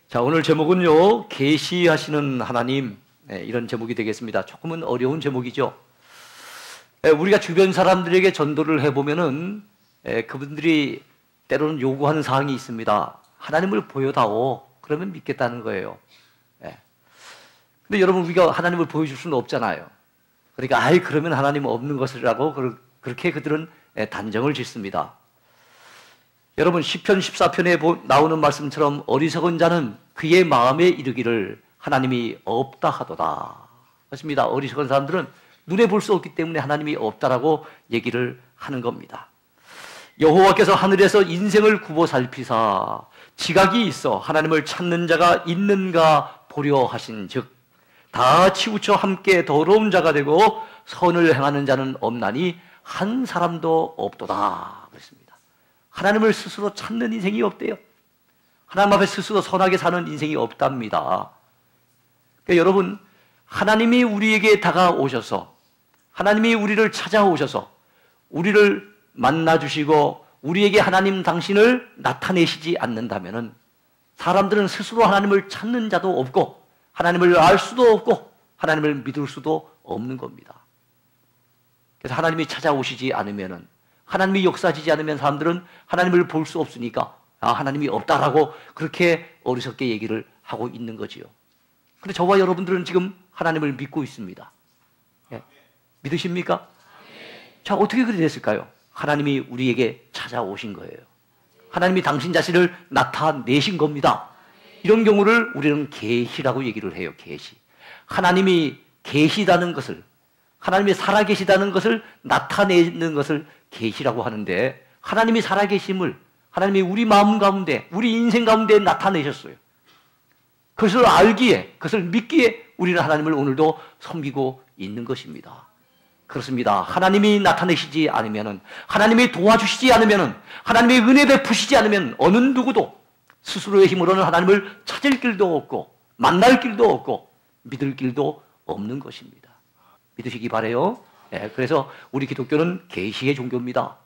자, 오늘 제목은요, 계시하시는 하나님, 이런 제목이 되겠습니다. 조금은 어려운 제목이죠. 우리가 주변 사람들에게 전도를 해보면은 그분들이 때로는 요구하는 사항이 있습니다. 하나님을 보여다오. 그러면 믿겠다는 거예요. 근데 여러분, 우리가 하나님을 보여줄 수는 없잖아요. 그러니까 그러면 하나님 없는 것이라고 그렇게 그들은 단정을 짓습니다. 여러분, 시편 14편에 나오는 말씀처럼 어리석은 자는 그의 마음에 이르기를 하나님이 없다 하도다. 그렇습니다. 어리석은 사람들은 눈에 볼 수 없기 때문에 하나님이 없다라고 얘기를 하는 겁니다. 여호와께서 하늘에서 인생을 굽어 살피사 지각이 있어 하나님을 찾는 자가 있는가 보려 하신즉 다 치우쳐 함께 더러운 자가 되고 선을 행하는 자는 없나니 한 사람도 없도다. 그렇습니다. 하나님을 스스로 찾는 인생이 없대요. 하나님 앞에 스스로 선하게 사는 인생이 없답니다. 그러니까 여러분, 하나님이 우리에게 다가오셔서 하나님이 우리를 찾아오셔서 우리를 만나주시고 우리에게 하나님 당신을 나타내시지 않는다면 사람들은 스스로 하나님을 찾는 자도 없고 하나님을 알 수도 없고 하나님을 믿을 수도 없는 겁니다. 그래서 하나님이 찾아오시지 않으면 하나님이 역사하지 않으면 사람들은 하나님을 볼 수 없으니까 하나님이 없다라고 그렇게 어리석게 얘기를 하고 있는 거지요. 그런데 저와 여러분들은 지금 하나님을 믿고 있습니다. 믿으십니까? 자, 어떻게 그렇게 됐을까요? 하나님이 우리에게 찾아오신 거예요. 하나님이 당신 자신을 나타내신 겁니다. 이런 경우를 우리는 계시라고 얘기를 해요. 계시. 하나님이 계시다는 것을, 하나님이 살아계시다는 것을 나타내는 것을 계시라고 하는데, 하나님이 살아계심을 하나님이 우리 마음 가운데, 우리 인생 가운데 나타내셨어요. 그것을 알기에, 그것을 믿기에 우리는 하나님을 오늘도 섬기고 있는 것입니다. 그렇습니다. 하나님이 나타내시지 않으면, 하나님이 도와주시지 않으면, 하나님의 은혜 베푸시지 않으면 어느 누구도 스스로의 힘으로는 하나님을 찾을 길도 없고 만날 길도 없고 믿을 길도 없는 것입니다. 믿으시기 바라요. 그래서 우리 기독교는 계시의 종교입니다.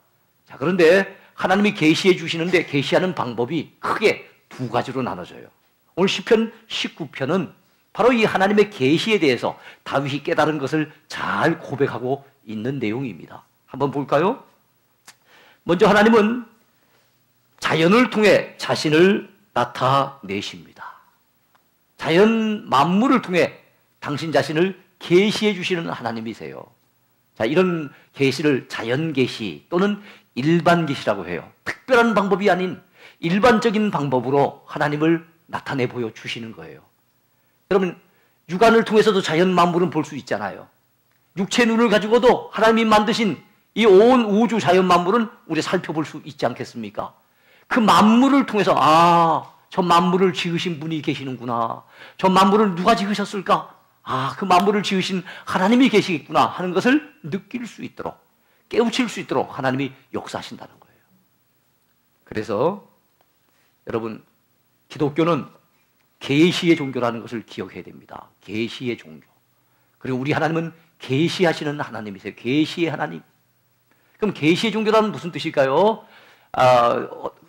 자, 그런데 하나님이 계시해 주시는데 계시하는 방법이 크게 두 가지로 나눠져요. 오늘 시편 19편은 바로 이 하나님의 계시에 대해서 다윗이 깨달은 것을 잘 고백하고 있는 내용입니다. 한번 볼까요? 먼저 하나님은 자연을 통해 자신을 나타내십니다. 자연 만물을 통해 당신 자신을 계시해 주시는 하나님이세요. 자, 이런 계시를 자연 계시 또는 일반 계시라고 해요. 특별한 방법이 아닌 일반적인 방법으로 하나님을 나타내 보여 주시는 거예요. 여러분, 육안을 통해서도 자연 만물은 볼 수 있잖아요. 육체 눈을 가지고도 하나님이 만드신 이 온 우주 자연 만물은 우리 살펴볼 수 있지 않겠습니까? 그 만물을 통해서 저 만물을 지으신 분이 계시는구나. 저 만물을 누가 지으셨을까? 그 만물을 지으신 하나님이 계시겠구나 하는 것을 느낄 수 있도록, 깨우칠 수 있도록 하나님이 역사하신다는 거예요. 그래서 여러분, 기독교는 계시의 종교라는 것을 기억해야 됩니다. 계시의 종교. 그리고 우리 하나님은 계시하시는 하나님이세요. 계시의 하나님. 그럼 계시의 종교라는 무슨 뜻일까요?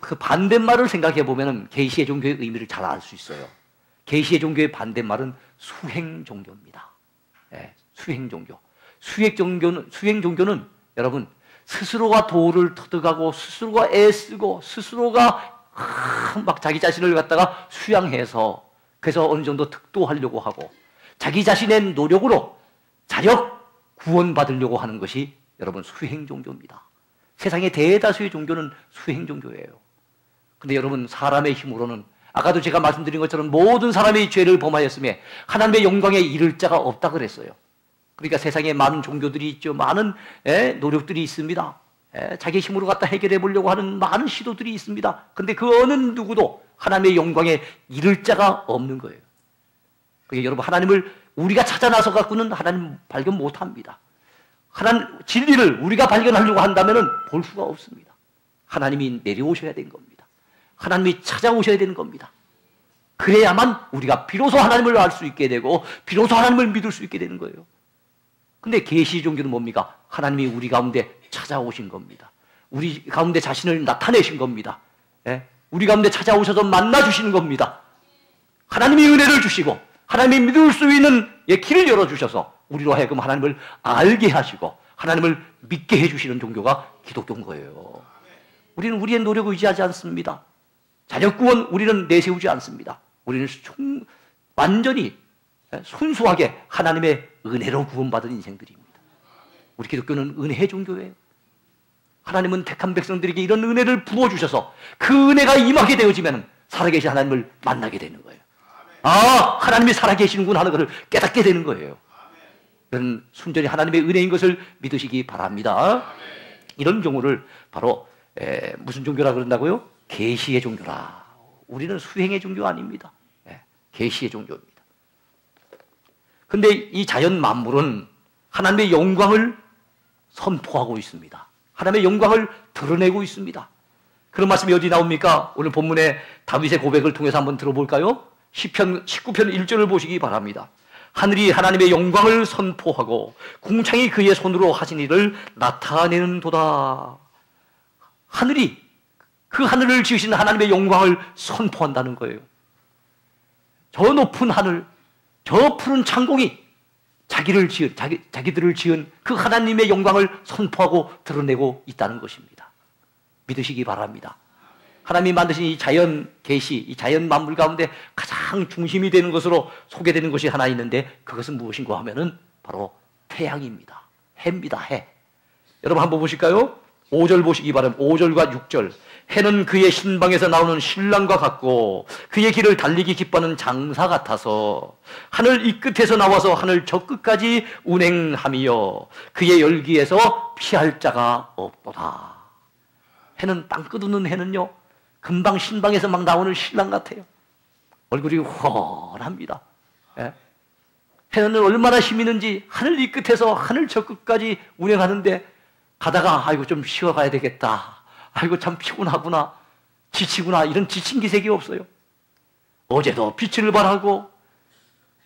그 반대말을 생각해 보면 계시의 종교의 의미를 잘 알 수 있어요. 계시의 종교의 반대말은 수행 종교입니다. 수행 종교. 수행 종교는 여러분, 스스로가 도를 터득하고 스스로가 애쓰고 스스로가 막 자기 자신을 갖다가 수양해서 그래서 어느 정도 득도하려고 하고 자기 자신의 노력으로 자력 구원받으려고 하는 것이 여러분 수행 종교입니다. 세상의 대다수의 종교는 수행 종교예요. 근데 여러분, 사람의 힘으로는 아까도 제가 말씀드린 것처럼 모든 사람이 죄를 범하였음에 하나님의 영광에 이를 자가 없다 그랬어요. 그러니까 세상에 많은 종교들이 있죠. 많은 노력들이 있습니다. 자기 힘으로 갖다 해결해 보려고 하는 많은 시도들이 있습니다. 근데 그 어느 누구도 하나님의 영광에 이를 자가 없는 거예요. 그러니까 여러분, 하나님을 우리가 찾아 나서 갖고는 하나님 발견 못 합니다. 하나님 진리를 우리가 발견하려고 한다면 볼 수가 없습니다. 하나님이 내려오셔야 되는 겁니다. 하나님이 찾아오셔야 되는 겁니다. 그래야만 우리가 비로소 하나님을 알 수 있게 되고 비로소 하나님을 믿을 수 있게 되는 거예요. 근데 계시 종교는 뭡니까? 하나님이 우리 가운데 찾아오신 겁니다. 우리 가운데 자신을 나타내신 겁니다. 예? 우리 가운데 찾아오셔서 만나주시는 겁니다. 하나님이 은혜를 주시고 하나님이 믿을 수 있는 길을 열어주셔서 우리로 하여금 하나님을 알게 하시고 하나님을 믿게 해주시는 종교가 기독교인 거예요. 우리는 우리의 노력을 의지하지 않습니다. 자녀 구원 우리는 내세우지 않습니다. 우리는 완전히 순수하게 하나님의 은혜로 구원받은 인생들입니다. 우리 기독교는 은혜 종교예요. 하나님은 택한 백성들에게 이런 은혜를 부어주셔서 그 은혜가 임하게 되어지면 살아계신 하나님을 만나게 되는 거예요. 아, 하나님이 살아계시는구나 하는 것을 깨닫게 되는 거예요. 이런 순전히 하나님의 은혜인 것을 믿으시기 바랍니다. 이런 경우를 바로 무슨 종교라 그런다고요? 계시의 종교라. 우리는 수행의 종교 아닙니다. 계시의 종교입니다. 근데 이 자연 만물은 하나님의 영광을 선포하고 있습니다. 하나님의 영광을 드러내고 있습니다. 그런 말씀이 어디 나옵니까? 오늘 본문에 다윗의 고백을 통해서 한번 들어볼까요? 시편 19편 1절을 보시기 바랍니다. 하늘이 하나님의 영광을 선포하고 궁창이 그의 손으로 하신 일을 나타내는도다. 하늘이 그 하늘을 지으신 하나님의 영광을 선포한다는 거예요. 저 높은 하늘, 저 푸른 창공이 자기들을 지은 그 하나님의 영광을 선포하고 드러내고 있다는 것입니다. 믿으시기 바랍니다. 하나님이 만드신 이 자연 계시, 이 자연 만물 가운데 가장 중심이 되는 것으로 소개되는 것이 하나 있는데 그것은 무엇인가 하면은 바로 태양입니다. 해입니다. 해. 여러분 한번 보실까요? 5절 보시기 바랍니다. 5절과 6절. 해는 그의 신방에서 나오는 신랑과 같고 그의 길을 달리기 기뻐하는 장사 같아서 하늘 이 끝에서 나와서 하늘 저 끝까지 운행하며 그의 열기에서 피할 자가 없도다. 해는 땅 끝없는 해는요 금방 신방에서 막 나오는 신랑 같아요. 얼굴이 훤합니다. 예? 해는 얼마나 힘이 있는지 하늘 이 끝에서 하늘 저 끝까지 운행하는데 가다가 아이고 좀 쉬어가야 되겠다. 아이고 참 피곤하구나. 지치구나. 이런 지친 기색이 없어요. 어제도 빛을 발하고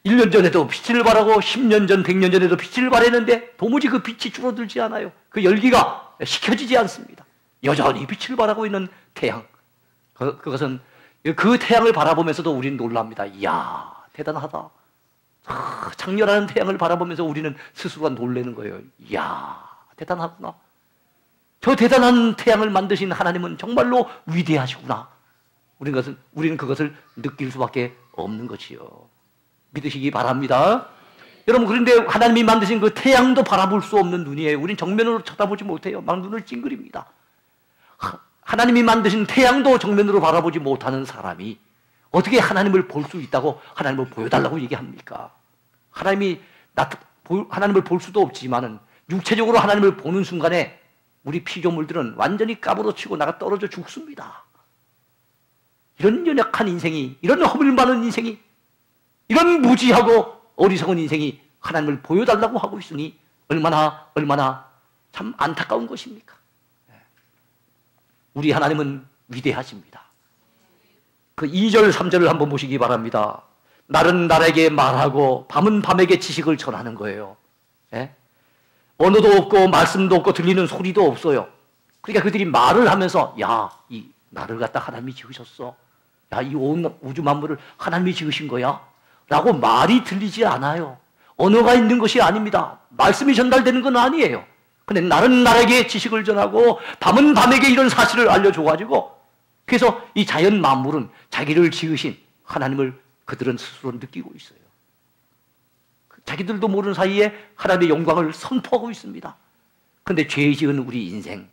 1년 전에도 빛을 발하고 10년 전, 100년 전에도 빛을 발했는데 도무지 그 빛이 줄어들지 않아요. 그 열기가 식혀지지 않습니다. 여전히 빛을 발하고 있는 태양. 그것은 그 태양을 바라보면서도 우리는 놀랍니다. 이야 대단하다. 장렬한 태양을 바라보면서 우리는 스스로가 놀라는 거예요. 이야 대단하구나. 저 대단한 태양을 만드신 하나님은 정말로 위대하시구나. 우리는 그것을 느낄 수밖에 없는 것이요. 믿으시기 바랍니다. 여러분 그런데 하나님이 만드신 그 태양도 바라볼 수 없는 눈이에요. 우리는 정면으로 쳐다보지 못해요. 막 눈을 찡그립니다. 하나님이 만드신 태양도 정면으로 바라보지 못하는 사람이 어떻게 하나님을 볼 수 있다고 하나님을 보여달라고 얘기합니까? 하나님을 볼 수도 없지만은 육체적으로 하나님을 보는 순간에 우리 피조물들은 완전히 까부러치고 나가 떨어져 죽습니다. 이런 연약한 인생이, 이런 허물 많은 인생이, 이런 무지하고 어리석은 인생이 하나님을 보여달라고 하고 있으니 얼마나 참 안타까운 것입니까? 우리 하나님은 위대하십니다. 그 2절, 3절을 한번 보시기 바랍니다. 날은 날에게 말하고 밤은 밤에게 지식을 전하는 거예요. 예? 언어도 없고 말씀도 없고 들리는 소리도 없어요. 그러니까 그들이 말을 하면서 야, 이 나를 갖다 하나님이 지으셨어. 야, 이 온 우주 만물을 하나님이 지으신 거야. 라고 말이 들리지 않아요. 언어가 있는 것이 아닙니다. 말씀이 전달되는 건 아니에요. 근데 날은 날에게 지식을 전하고 밤은 밤에게 이런 사실을 알려줘가지고 그래서 이 자연 만물은 자기를 지으신 하나님을 그들은 스스로 느끼고 있어요. 자기들도 모르는 사이에 하나님의 영광을 선포하고 있습니다. 그런데 죄 지은 우리 인생,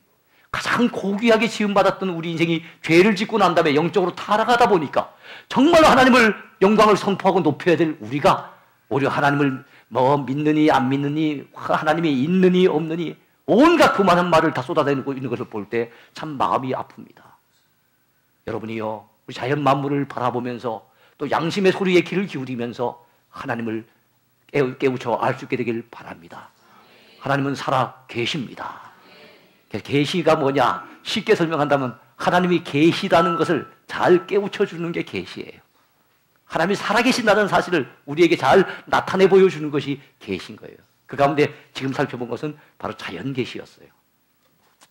가장 고귀하게 지음받았던 우리 인생이 죄를 짓고 난 다음에 영적으로 타락하다 보니까 정말 하나님을 영광을 선포하고 높여야 될 우리가 오히려 하나님을 믿느니 안 믿느니 하나님이 있느니 없느니 온갖 그만한 말을 다 쏟아내고 있는 것을 볼 때 참 마음이 아픕니다. 여러분이요, 우리 자연 만물을 바라보면서 또 양심의 소리에 귀를 기울이면서 하나님을 깨우쳐 알 수 있게 되길 바랍니다. 하나님은 살아 계십니다. 계시가 뭐냐? 쉽게 설명한다면 하나님이 계시라는 것을 잘 깨우쳐 주는 게 계시예요. 하나님이 살아계신다는 사실을 우리에게 잘 나타내 보여주는 것이 계신 거예요. 그 가운데 지금 살펴본 것은 바로 자연 계시였어요.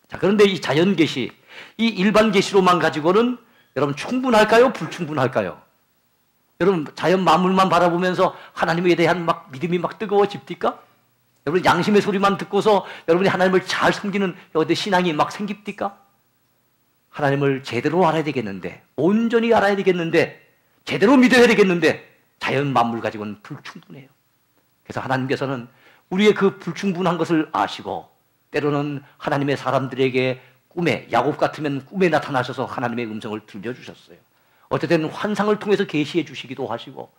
자, 그런데 이 자연 계시, 이 일반 계시로만 가지고는 여러분 충분할까요? 불충분할까요? 여러분 자연 만물만 바라보면서 하나님에 대한 막 믿음이 막 뜨거워집니까? 여러분 양심의 소리만 듣고서 여러분이 하나님을 잘 섬기는 신앙이 막 생깁니까? 하나님을 제대로 알아야 되겠는데, 온전히 알아야 되겠는데, 제대로 믿어야 되겠는데 자연 만물 가지고는 불충분해요. 그래서 하나님께서는 우리의 그 불충분한 것을 아시고 때로는 하나님의 사람들에게 꿈에, 야곱 같으면 꿈에 나타나셔서 하나님의 음성을 들려주셨어요. 어떨 때는 환상을 통해서 계시해 주시기도 하시고,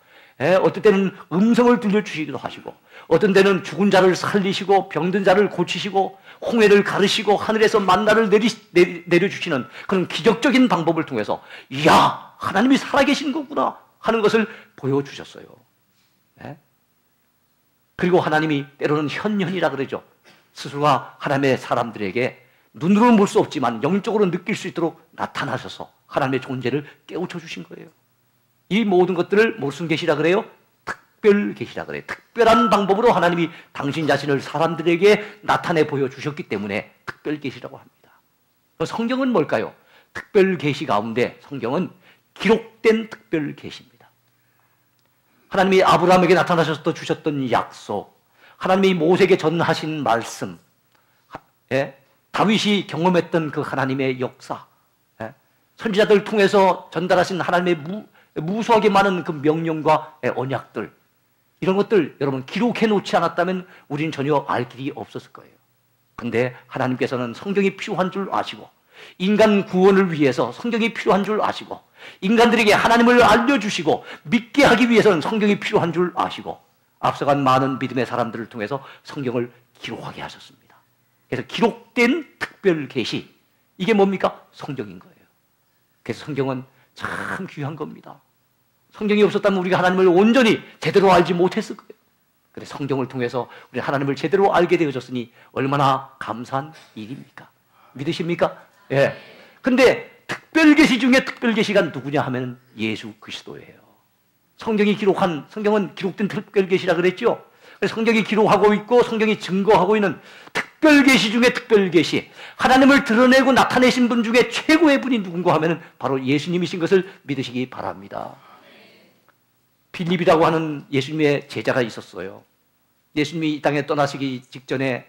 어떨 때는 음성을 들려주시기도 하시고, 어떤 때는 죽은 자를 살리시고 병든 자를 고치시고 홍해를 가르시고 하늘에서 만나를 내려주시는 그런 기적적인 방법을 통해서 이야, 하나님이 살아계신 거구나 하는 것을 보여주셨어요. 그리고 하나님이 때로는 현현이라 그러죠. 스스로가 하나님의 사람들에게 눈으로는 볼 수 없지만 영적으로 느낄 수 있도록 나타나셔서 하나님의 존재를 깨우쳐 주신 거예요. 이 모든 것들을 무슨 계시라 그래요? 특별 계시라 그래요. 특별한 방법으로 하나님이 당신 자신을 사람들에게 나타내 보여주셨기 때문에 특별 계시라고 합니다. 성경은 뭘까요? 특별 계시 가운데 성경은 기록된 특별 계시입니다. 하나님이 아브라함에게 나타나셔서 주셨던 약속, 하나님이 모세에게 전하신 말씀, 다윗이 경험했던 그 하나님의 역사, 선지자들 통해서 전달하신 하나님의 무수하게 많은 그 명령과 언약들, 이런 것들 여러분 기록해 놓지 않았다면 우리는 전혀 알 길이 없었을 거예요. 그런데 하나님께서는 성경이 필요한 줄 아시고, 인간 구원을 위해서 성경이 필요한 줄 아시고, 인간들에게 하나님을 알려주시고 믿게 하기 위해서는 성경이 필요한 줄 아시고, 앞서간 많은 믿음의 사람들을 통해서 성경을 기록하게 하셨습니다. 그래서 기록된 특별 계시, 이게 뭡니까? 성경인 거예요. 그래서 성경은 참 귀한 겁니다. 성경이 없었다면 우리가 하나님을 온전히 제대로 알지 못했을 거예요. 그래서 성경을 통해서 우리 하나님을 제대로 알게 되어졌으니 얼마나 감사한 일입니까? 믿으십니까? 예. 근데 특별 계시 중에 특별 계시가 누구냐 하면 예수 그리스도예요. 성경은 기록된 특별 계시라 그랬죠. 성경이 기록하고 있고 성경이 증거하고 있는 특별 계시 중에 특별 계시, 하나님을 드러내고 나타내신 분 중에 최고의 분이 누군가 하면 바로 예수님이신 것을 믿으시기 바랍니다. 빌립이라고 하는 예수님의 제자가 있었어요. 예수님이 이 땅에 떠나시기 직전에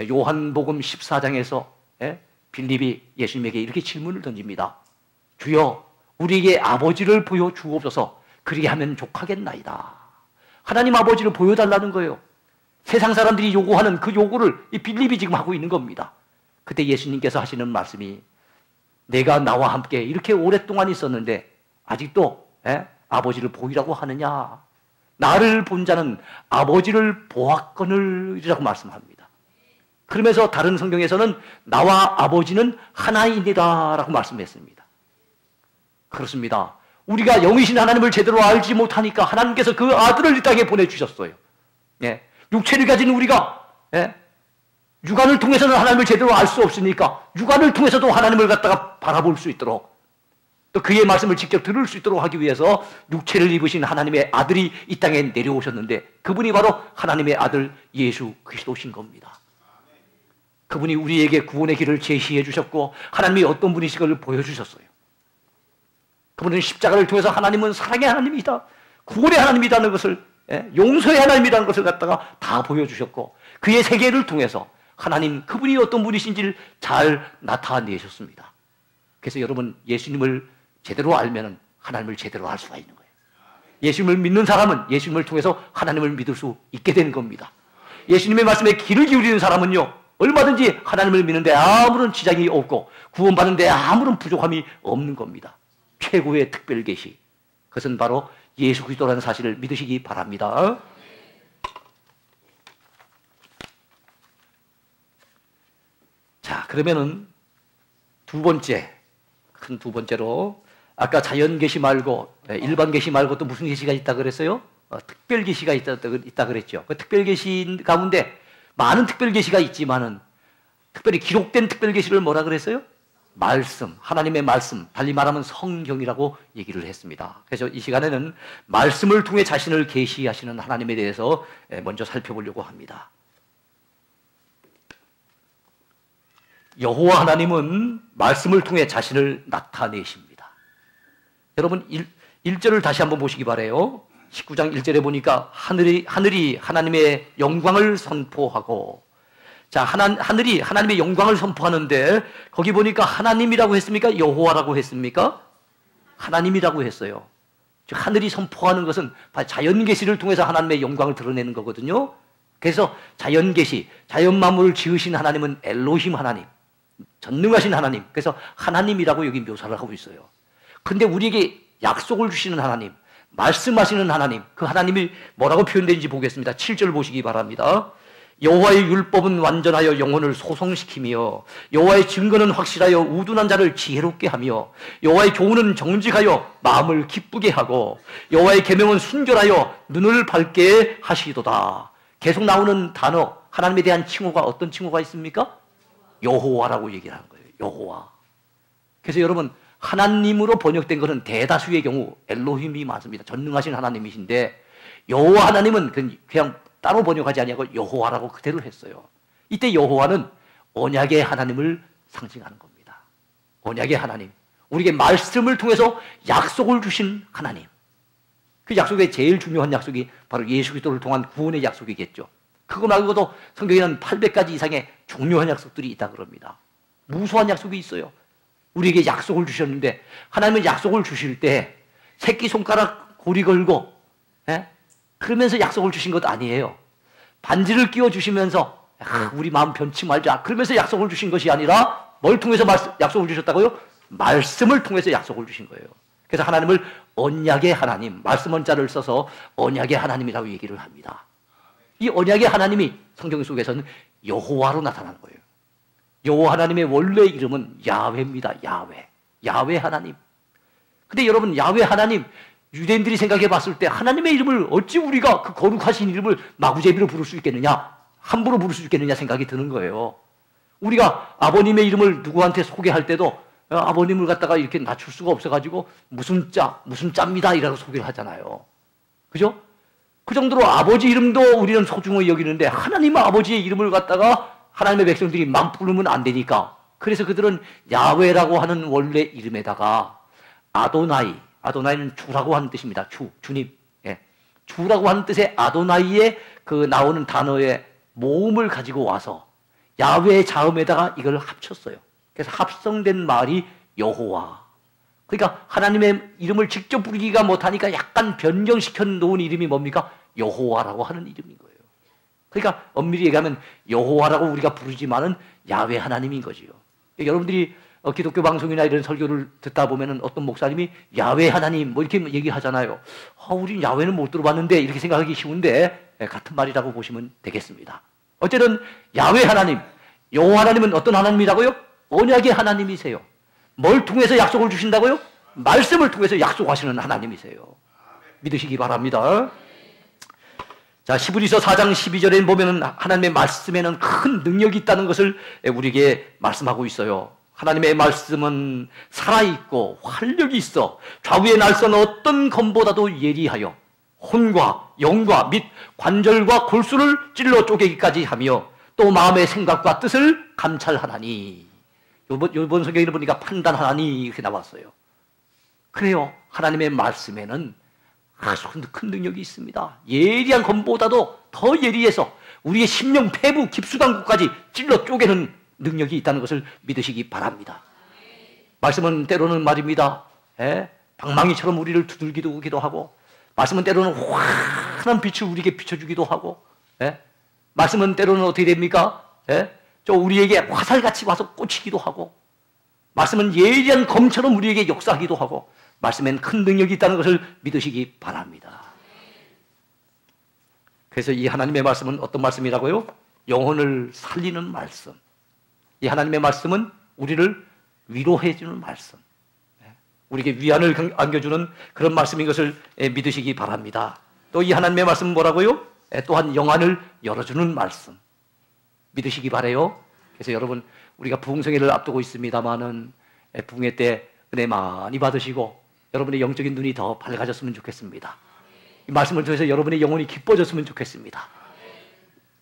요한복음 14장에서 빌립이 예수님에게 이렇게 질문을 던집니다. 주여, 우리에게 아버지를 보여주옵소서. 그리게 하면 족하겠나이다. 하나님 아버지를 보여달라는 거예요. 세상 사람들이 요구하는 그 요구를 이 빌립이 지금 하고 있는 겁니다. 그때 예수님께서 하시는 말씀이, 내가 나와 함께 이렇게 오랫동안 있었는데 아직도 아버지를 보이라고 하느냐? 나를 본 자는 아버지를 보았거늘이라고 말씀합니다. 그러면서 다른 성경에서는 나와 아버지는 하나이니라 라고 말씀했습니다. 그렇습니다. 우리가 영이신 하나님을 제대로 알지 못하니까 하나님께서 그 아들을 이 땅에 보내주셨어요. 육체를 가진 우리가 육안을 통해서는 하나님을 제대로 알 수 없으니까 육안을 통해서도 하나님을 갖다가 바라볼 수 있도록, 또 그의 말씀을 직접 들을 수 있도록 하기 위해서 육체를 입으신 하나님의 아들이 이 땅에 내려오셨는데, 그분이 바로 하나님의 아들 예수 그리스도신 겁니다. 그분이 우리에게 구원의 길을 제시해 주셨고 하나님이 어떤 분이신가를 보여주셨어요. 그분은 십자가를 통해서 하나님은 사랑의 하나님이다, 구원의 하나님이라는 것을, 용서의 하나님이라는 것을 갖다가 다 보여주셨고, 그의 세계를 통해서 하나님, 그분이 어떤 분이신지를 잘 나타내셨습니다. 그래서 여러분, 예수님을 제대로 알면 하나님을 제대로 알 수가 있는 거예요. 예수님을 믿는 사람은 예수님을 통해서 하나님을 믿을 수 있게 되는 겁니다. 예수님의 말씀에 귀를 기울이는 사람은요, 얼마든지 하나님을 믿는데 아무런 지장이 없고 구원받는데 아무런 부족함이 없는 겁니다. 최고의 특별 계시, 그것은 바로 예수 그리스도라는 사실을 믿으시기 바랍니다. 자, 그러면은 두 번째로 아까 자연 계시 말고 일반 계시 말고 또 무슨 계시가 있다 그랬어요? 특별 계시가 있다 그랬죠. 그 특별 계시 가운데 많은 특별 계시가 있지만은 특별히 기록된 특별 계시를 뭐라 그랬어요? 말씀, 하나님의 말씀, 달리 말하면 성경이라고 얘기를 했습니다. 그래서 이 시간에는 말씀을 통해 자신을 계시하시는 하나님에 대해서 먼저 살펴보려고 합니다. 여호와 하나님은 말씀을 통해 자신을 나타내십니다. 여러분 1절을 다시 한번 보시기 바라요. 19장 1절에 보니까 하늘이 하나님의 영광을 선포하고, 자, 하늘이 하나님의 영광을 선포하는데 거기 보니까 하나님이라고 했습니까? 여호와라고 했습니까? 하나님이라고 했어요. 즉 하늘이 선포하는 것은 자연 계시를 통해서 하나님의 영광을 드러내는 거거든요. 그래서 자연 계시, 자연 만물을 지으신 하나님은 엘로힘 하나님, 전능하신 하나님, 그래서 하나님이라고 여기 묘사를 하고 있어요. 근데 우리에게 약속을 주시는 하나님, 말씀하시는 하나님, 그 하나님이 뭐라고 표현되는지 보겠습니다. 7절 보시기 바랍니다. 여호와의 율법은 완전하여 영혼을 소성시키며 여호와의 증거는 확실하여 우둔한 자를 지혜롭게 하며 여호와의 교훈은 정직하여 마음을 기쁘게 하고 여호와의 계명은 순결하여 눈을 밝게 하시도다. 계속 나오는 단어, 하나님에 대한 칭호가 어떤 칭호가 있습니까? 여호와라고 얘기를 하는 거예요. 여호와. 그래서 여러분 하나님으로 번역된 것은 대다수의 경우 엘로힘이 맞습니다. 전능하신 하나님이신데 여호와 하나님은 그냥 따로 번역하지 아니하고 여호와라고 그대로 했어요. 이때 여호와는 언약의 하나님을 상징하는 겁니다. 언약의 하나님, 우리에게 말씀을 통해서 약속을 주신 하나님. 그 약속의 제일 중요한 약속이 바로 예수 그리스도를 통한 구원의 약속이겠죠. 그거 말고도 성경에는 800가지 이상의 중요한 약속들이 있다 그럽니다. 무수한 약속이 있어요. 우리에게 약속을 주셨는데 하나님은 약속을 주실 때 새끼손가락 고리 걸고 그러면서 약속을 주신 것 아니에요. 반지를 끼워 주시면서 우리 마음 변치 말자 그러면서 약속을 주신 것이 아니라 뭘 통해서 약속을 주셨다고요? 말씀을 통해서 약속을 주신 거예요. 그래서 하나님을 언약의 하나님, 말씀 원자를 써서 언약의 하나님이라고 얘기를 합니다. 이 언약의 하나님이 성경 속에서는 여호와로 나타나는 거예요. 여호와 하나님의 원래 이름은 야훼입니다. 야훼 하나님. 근데 여러분 야훼 하나님, 유대인들이 생각해 봤을 때 하나님의 이름을 어찌 우리가 그 거룩하신 이름을 마구제비로 부를 수 있겠느냐, 함부로 부를 수 있겠느냐 생각이 드는 거예요. 우리가 아버님의 이름을 누구한테 소개할 때도 아버님을 갖다가 이렇게 낮출 수가 없어가지고 무슨 짜입니다 이라고 소개를 하잖아요. 그죠? 그 정도로 아버지 이름도 우리는 소중히 여기는데 하나님 아버지의 이름을 갖다가 하나님의 백성들이 막 부르면 안 되니까, 그래서 그들은 야훼라고 하는 원래 이름에다가 아도나이는 주라고 하는 뜻입니다. 주님. 예. 주라고 하는 뜻의 아도나이의 그 나오는 단어의 모음을 가지고 와서 야훼의 자음에다가 이걸 합쳤어요. 그래서 합성된 말이 여호와. 그러니까 하나님의 이름을 직접 부르기가 못하니까 약간 변경시켜 놓은 이름이 뭡니까? 여호와라고 하는 이름인 거예요. 그러니까 엄밀히 얘기하면 여호와라고 우리가 부르지만은 야훼 하나님인 거지요. 여러분들이 기독교 방송이나 이런 설교를 듣다 보면은 어떤 목사님이 야훼 하나님 뭐 이렇게 얘기하잖아요. 우린 야훼는 못 들어봤는데 이렇게 생각하기 쉬운데 같은 말이라고 보시면 되겠습니다. 어쨌든 야훼 하나님, 여호와 하나님은 어떤 하나님이라고요? 언약의 하나님이세요. 뭘 통해서 약속을 주신다고요? 말씀을 통해서 약속하시는 하나님이세요. 믿으시기 바랍니다. 자, 히브리서 4장 12절에 보면은 하나님의 말씀에는 큰 능력이 있다는 것을 우리에게 말씀하고 있어요. 하나님의 말씀은 살아있고 활력이 있어 좌우의 날선 어떤 검보다도 예리하여 혼과 영과 및 관절과 골수를 찔러 쪼개기까지 하며 또 마음의 생각과 뜻을 감찰하나니. 요번 성경에 보니까 판단하나니 이렇게 나왔어요. 그래요. 하나님의 말씀에는 아주 큰 능력이 있습니다. 예리한 검보다도 더 예리해서 우리의 심령 폐부 깊수단구까지 찔러 쪼개는 능력이 있다는 것을 믿으시기 바랍니다. 말씀은 때로는 말입니다. 방망이처럼 우리를 두들기도 하고, 말씀은 때로는 환한 빛을 우리에게 비춰주기도 하고, 말씀은 때로는 어떻게 됩니까? 저 우리에게 화살같이 와서 꽂히기도 하고, 말씀은 예리한 검처럼 우리에게 역사하기도 하고, 말씀엔 큰 능력이 있다는 것을 믿으시기 바랍니다. 그래서 이 하나님의 말씀은 어떤 말씀이라고요? 영혼을 살리는 말씀. 이 하나님의 말씀은 우리를 위로해 주는 말씀, 우리에게 위안을 안겨주는 그런 말씀인 것을 믿으시기 바랍니다. 또 이 하나님의 말씀은 뭐라고요? 또한 영안을 열어주는 말씀. 믿으시기 바라요. 그래서 여러분, 우리가 부흥성회를 앞두고 있습니다마는 부흥회 때 은혜 많이 받으시고 여러분의 영적인 눈이 더 밝아졌으면 좋겠습니다. 이 말씀을 통해서 여러분의 영혼이 기뻐졌으면 좋겠습니다.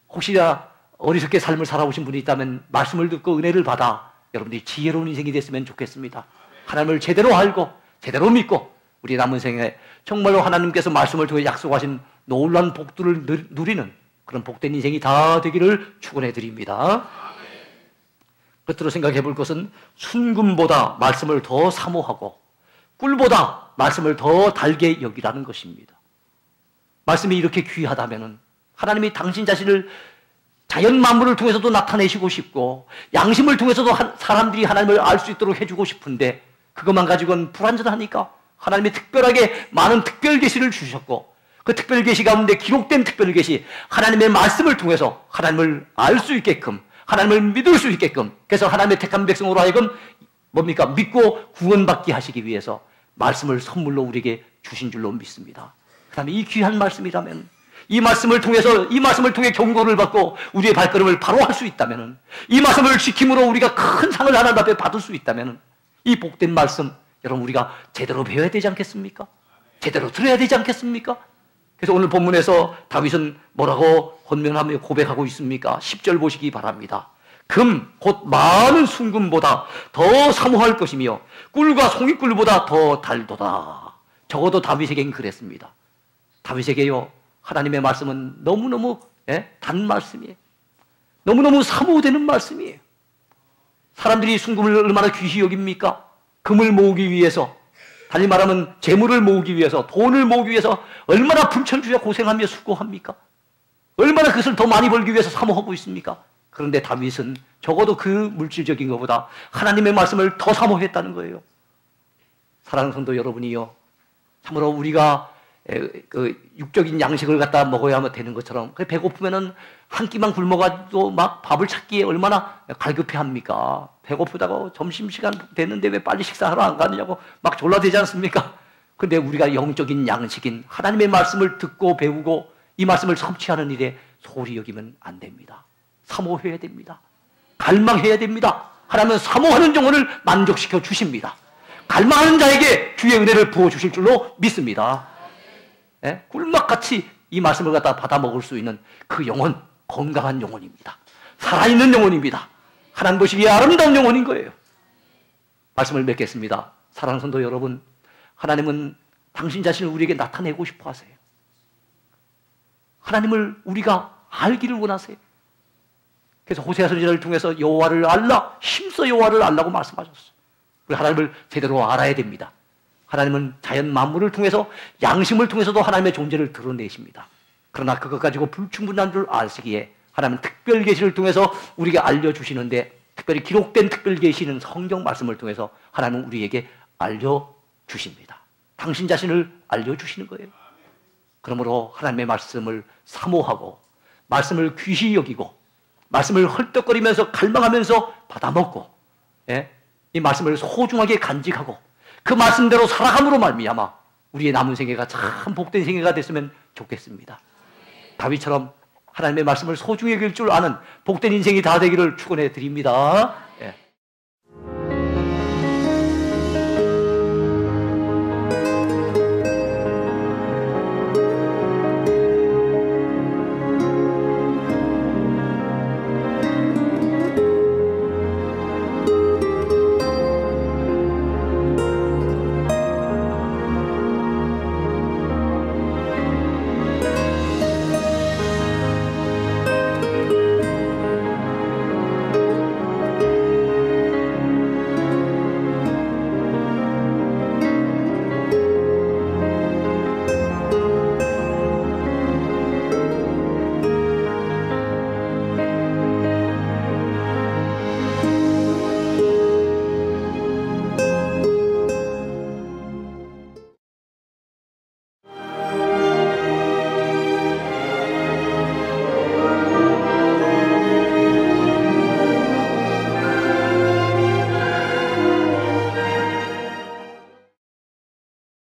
혹시나 어리석게 삶을 살아오신 분이 있다면 말씀을 듣고 은혜를 받아 여러분들이 지혜로운 인생이 됐으면 좋겠습니다. 하나님을 제대로 알고 제대로 믿고 우리 남은 생에 정말로 하나님께서 말씀을 통해 약속하신 놀라운 복들을 누리는 그런 복된 인생이 다 되기를 축원해 드립니다. 끝으로 생각해 볼 것은 순금보다 말씀을 더 사모하고 꿀보다 말씀을 더 달게 여기라는 것입니다. 말씀이 이렇게 귀하다면 하나님이 당신 자신을 자연 만물을 통해서도 나타내시고 싶고 양심을 통해서도 사람들이 하나님을 알 수 있도록 해주고 싶은데 그것만 가지고는 불완전하니까 하나님이 특별하게 많은 특별 계시를 주셨고 그 특별 계시 가운데 기록된 특별 계시 하나님의 말씀을 통해서 하나님을 알 수 있게끔 하나님을 믿을 수 있게끔 그래서 하나님의 택한 백성으로 하여금 뭡니까? 믿고 구원받게 하시기 위해서 말씀을 선물로 우리에게 주신 줄로 믿습니다. 그 다음에 이 귀한 말씀이라면 이 말씀을 통해 경고를 받고 우리의 발걸음을 바로 할 수 있다면 이 말씀을 지킴으로 우리가 큰 상을 하나님 앞에 받을 수 있다면 이 복된 말씀 여러분 우리가 제대로 배워야 되지 않겠습니까? 제대로 들어야 되지 않겠습니까? 그래서 오늘 본문에서 다윗은 뭐라고 헌명하며 고백하고 있습니까? 10절 보시기 바랍니다. 금, 곧 많은 순금보다 더 사모할 것이며 꿀과 송이꿀보다 더 달도다. 적어도 다윗에겐 그랬습니다. 다윗에게요 하나님의 말씀은 너무너무 단 말씀이에요. 너무너무 사모되는 말씀이에요. 사람들이 순금을 얼마나 귀히 여깁니까? 금을 모으기 위해서 달리 말하면 재물을 모으기 위해서 돈을 모으기 위해서 얼마나 불철주야 고생하며 수고합니까? 얼마나 그것을 더 많이 벌기 위해서 사모하고 있습니까? 그런데 다윗은 적어도 그 물질적인 것보다 하나님의 말씀을 더 사모했다는 거예요. 사랑하는 성도 여러분이요 참으로 우리가 그 육적인 양식을 갖다 먹어야만 되는 것처럼 배고프면은 한 끼만 굶어가지고 막 밥을 찾기에 얼마나 갈급해합니까? 배고프다고 점심시간 됐는데 왜 빨리 식사하러 안 가느냐고 막 졸라대지 않습니까? 근데 우리가 영적인 양식인 하나님의 말씀을 듣고 배우고 이 말씀을 섭취하는 일에 소홀히 여기면 안 됩니다. 사모해야 됩니다. 갈망해야 됩니다. 하나님은 사모하는 영혼을 만족시켜 주십니다. 갈망하는 자에게 주의 은혜를 부어주실 줄로 믿습니다. 꿀맛같이 이 말씀을 갖다 받아 먹을 수 있는 그 영혼, 건강한 영혼입니다. 살아있는 영혼입니다. 하나님 보시기에 아름다운 영혼인 거예요. 말씀을 맺겠습니다. 사랑하는 성도 여러분, 하나님은 당신 자신을 우리에게 나타내고 싶어 하세요. 하나님을 우리가 알기를 원하세요. 그래서 호세아 선지자를 통해서 여호와를 알라, 힘써 여호와를 알라고 말씀하셨어요. 우리 하나님을 제대로 알아야 됩니다. 하나님은 자연 만물을 통해서 양심을 통해서도 하나님의 존재를 드러내십니다. 그러나 그것 가지고 불충분한 줄 아시기에 하나님은 특별 계시를 통해서 우리에게 알려주시는데 특별히 기록된 특별 계시는 성경 말씀을 통해서 하나님은 우리에게 알려주십니다. 당신 자신을 알려주시는 거예요. 그러므로 하나님의 말씀을 사모하고 말씀을 귀히 여기고 말씀을 헐떡거리면서 갈망하면서 받아먹고 이 말씀을 소중하게 간직하고 그 말씀대로 살아감으로 말미암아 우리의 남은 생애가 참 복된 생애가 됐으면 좋겠습니다. 다윗처럼 하나님의 말씀을 소중히 여길 줄 아는 복된 인생이 다 되기를 축원해 드립니다.